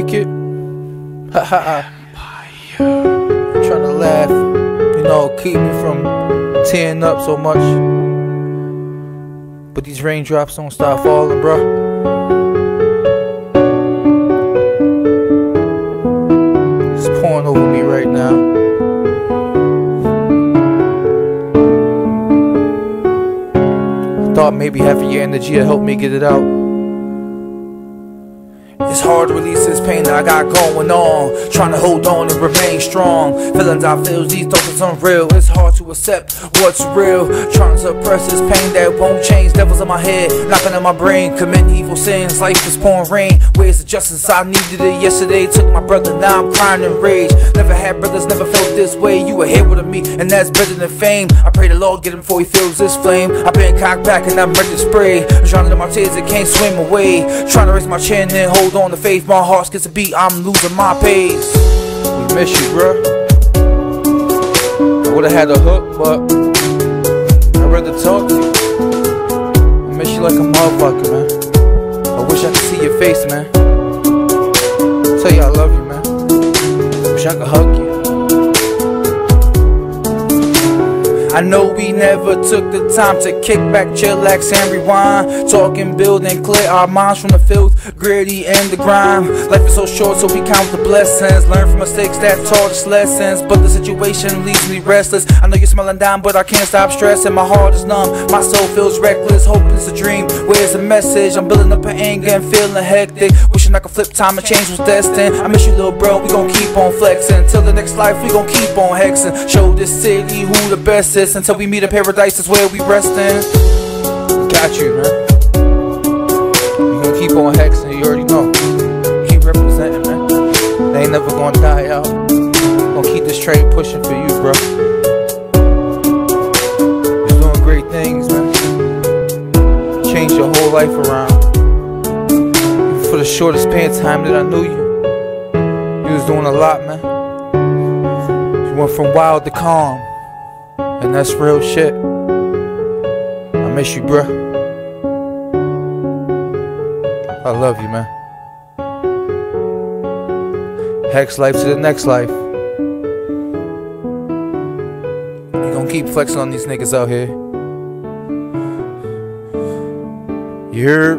make it. Ha ha ha. Trying to laugh, you know, keep me from tearing up so much. But these raindrops don't stop falling, bro. It's pouring over me right now. Thought maybe half of your energy would help me get it out. It's hard to release this pain that I got going on. Trying to hold on and remain strong. Feelings I feel, these thoughts is unreal. It's hard to accept what's real. Trying to suppress this pain that won't change. Devils in my head, knocking on my brain. Committing evil sins, life is pouring rain. Where's the justice? I needed it yesterday. Took my brother, now I'm crying in rage. Never had brothers, never felt this way. You were here with me, and that's better than fame. I pray the Lord get him before he feels this flame. I've been cocked back and I'm ready to spray. Drowning in my tears, it can't swim away. Trying to raise my chin and hold on to faith. My heart skips a beat, I'm losing my pace. We miss you, bro. I would've had a hook, but I'd rather talk to you. I miss you like a motherfucker, man. I wish I could see your face, man. Tell you I love you, man. Wish I could hug you. I know we never took the time to kick back, chillax, and rewind. Talking, build, and clear our minds from the filth, gritty, and the grime. Life is so short, so we count the blessings. Learn from mistakes that taught us lessons. But the situation leaves me restless. I know you're smelling down, but I can't stop stressing. My heart is numb, my soul feels reckless. Hope it's a dream, where's the message? I'm building up an anger and feeling hectic. Wishing I could flip time and change was destined. I miss you, little bro, we gon' keep on flexing. Till the next life, we gon' keep on hexing. Show this city who the best is. Until we meet in paradise is where we restin'. Got you, man. You gon' keep on hexing, you already know. Keep representing, man. They ain't never gonna die out. Gonna keep this train pushing for you, bro. You're doing great things, man. Changed your whole life around. Even for the shortest span of time that I knew you, you was doing a lot, man. You went from wild to calm. And that's real shit. I miss you, bruh. I love you, man. Hex life to the next life. We gon' keep flexing on these niggas out here. You're